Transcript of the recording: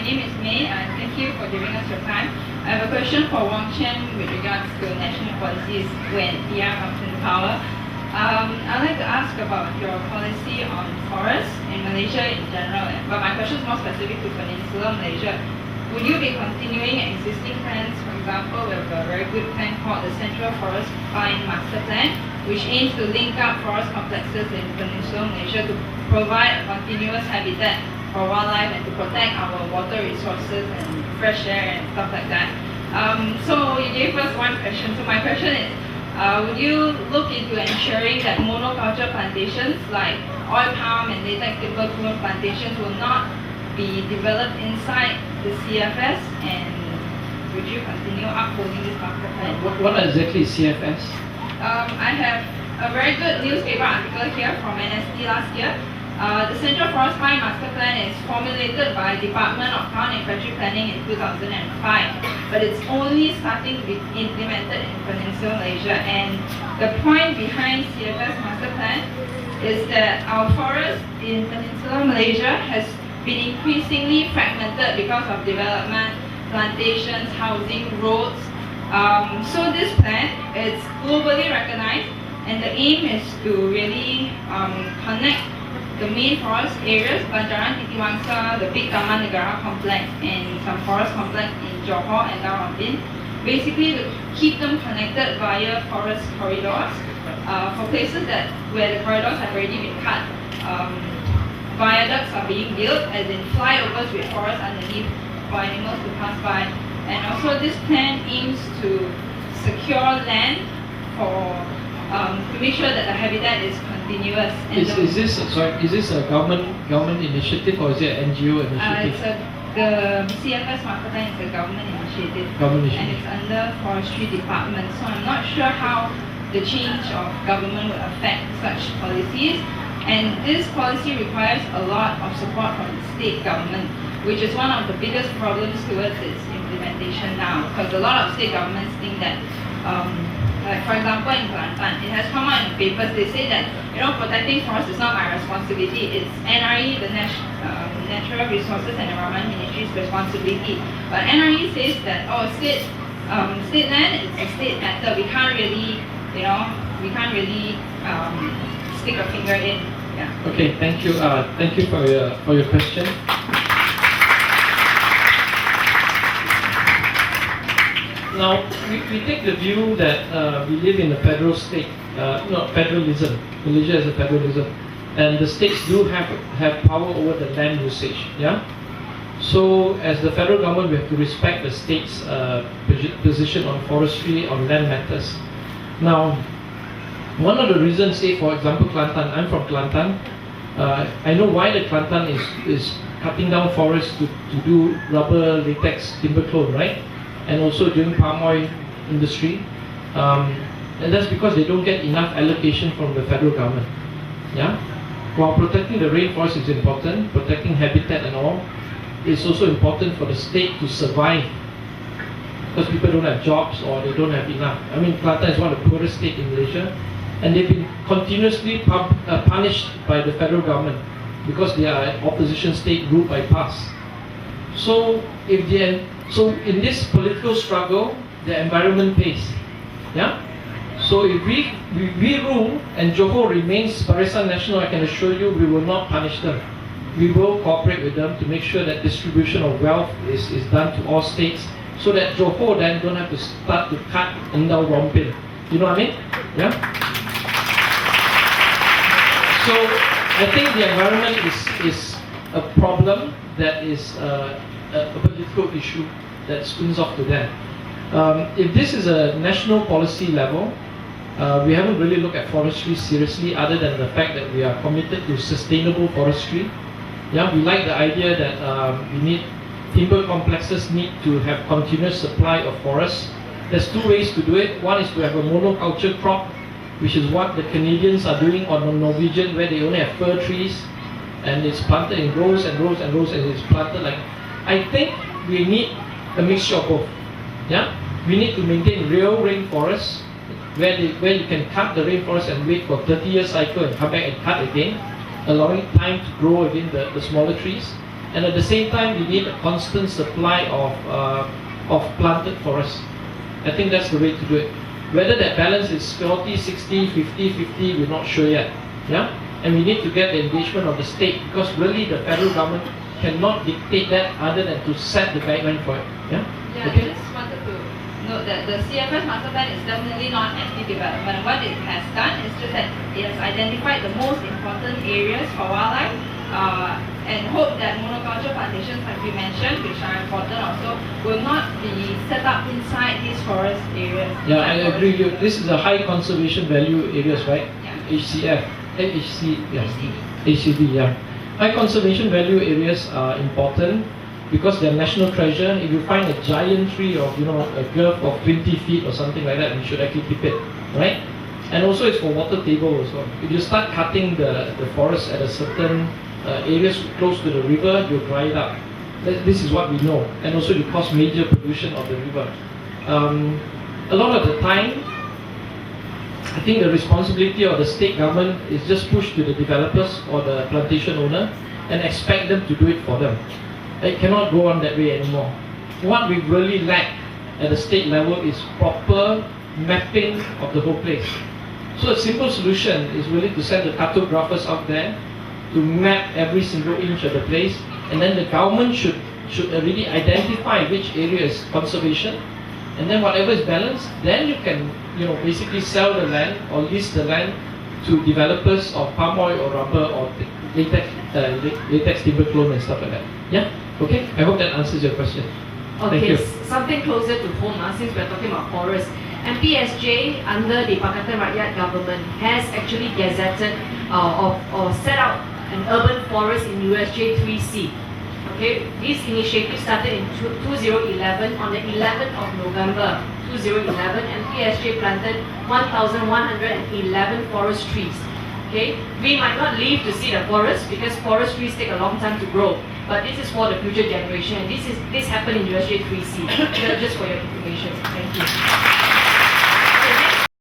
name is May, and thank you for giving us your time. I have a question for Wong Chen with regards to national policies when PR comes into power. I'd like to ask about your policy on forests in Malaysia in general, but my question is more specific to Peninsular Malaysia. Would you be continuing existing plans? For example, we have a very good plan called the Central Forest Fine Master Plan, which aims to link up forest complexes in Peninsular Malaysia to provide a continuous habitat for wildlife and to protect our water resources and fresh air and stuff like that. So you gave us one question. So my question is, would you look into ensuring that monoculture plantations like oil palm and latex timber plantations will not be developed inside the CFS, and would you continue upholding this master plan? What exactly is CFS? I have a very good newspaper article here from NST last year. The Central Forest Fine Master Plan is formulated by Department of Town and Country Planning in 2005, but it's only starting to be implemented in Peninsular Malaysia. And the point behind CFS Master Plan is that our forest in Peninsular Malaysia has been increasingly fragmented because of development, plantations, housing, roads. So this plan is globally recognized, and the aim is to really connect the main forest areas, Banjaran Titiwangsa, the Big Taman Negara complex, and some forest complex in Johor and Darwin, basically to keep them connected via forest corridors. For places where the corridors have already been cut, viaducts are being built, as in flyovers with forests underneath for animals to pass by. And also this plan aims to secure land for to make sure that the habitat is continuous. And Is this a government initiative, or is it an NGO initiative? The CFS Master Plan is a government initiative. And it's under Forestry Department. So I'm not sure how the change of government will affect such policies. And this policy requires a lot of support from the state government, which is one of the biggest problems towards its implementation now. Because a lot of state governments think that like for example in Kelantan, it has come out in the papers, they say that, protecting forests is not my responsibility, it's NRE, the Natural Resources and Environment Ministry's responsibility. But NRE says that, state land is a state matter, we can't really, stick a finger in. Yeah. Okay, thank you. Thank you for your question. Now, we take the view that we live in a federal state, federalism. Malaysia is a federalism, and the states do have power over the land usage. Yeah. So, as the federal government, we have to respect the state's position on forestry, on land matters. Now, one of the reasons, say for example, Kelantan. I'm from Kelantan. I know why the Kelantan is cutting down forests to do rubber, latex, timber cloth, right? And also doing palm oil industry, and that's because they don't get enough allocation from the federal government. Yeah, while protecting the rainforest is important, protecting habitat and all, it's also important for the state to survive, because people don't have jobs or they don't have enough. I mean, Kelantan is one of the poorest states in Malaysia, and they've been continuously punished by the federal government because they are an opposition state ruled by PAS. So in this political struggle, the environment pays. Yeah? So if we rule and Johor remains Barisan Nasional, I can assure you we will not punish them. We will cooperate with them to make sure that distribution of wealth is done to all states, so that Johor then don't have to start to cut Endau Rompin. You know what I mean? Yeah? So I think the environment is a problem that is a political issue that spins off to them. If this is a national policy level, we haven't really looked at forestry seriously, other than the fact that we are committed to sustainable forestry. Yeah, we like the idea that timber complexes need to have continuous supply of forests. There's two ways to do it. One is to have a monoculture crop, which is what the Canadians are doing on the Norwegian, where they only have fir trees, and it's planted in rows and rows and rows, and it's planted like. I think we need a mixture of both. Yeah, we need to maintain real rainforests where you can cut the rainforest and wait for 30-year cycle and come back and cut again, allowing time to grow again the smaller trees. and at the same time we need a constant supply of planted forests. I think that's the way to do it. Whether that balance is 40, 60, 50, 50, we're not sure yet. Yeah? And we need to get the engagement of the state, because really the federal government cannot dictate that other than to set the guideline for it. Yeah? Yeah, Okay? I just wanted to note that the CFS master plan is definitely not anti-development. What it has done is just that it has identified the most important areas for wildlife, and hope that monoculture plantations, like you mentioned, which are important also, will not be set up inside these forest areas. Yeah, I agree with you. This is a high conservation value areas, right? Yeah. HCF. yeah. HCD. HCD, yeah. High conservation value areas are important because they're national treasure. If you find a giant tree of, a girth of 20 feet or something like that, you should actually keep it, right? And also it's for water table also. If you start cutting the forest at a certain areas close to the river, you dry it up. This is what we know. And also it cause major pollution of the river. A lot of the time, I think the responsibility of the state government is just pushed to the developers or the plantation owner and expect them to do it for them. It cannot go on that way anymore. What we really lack at the state level is proper mapping of the whole place. So a simple solution is really to send the cartographers out there to map every single inch of the place, and then the government should already identify which area is conservation, and then whatever is balanced, then you can basically sell the land or lease the land to developers of palm oil or rubber or latex timber clone and stuff like that. Yeah? Okay? I hope that answers your question. Thank Okay, you. something closer to home, since we're talking about forests. MPSJ under the Pakatan Rakyat government has actually gazetted or set out an urban forest in USJ 3C. Okay, this initiative started in 2011. On the 11th of November 2011, MPSJ planted 1,111 forest trees. Okay, we might not live to see the forest because forest trees take a long time to grow. But this is for the future generation. This happened in USJ 3C. Just for your information. Thank you.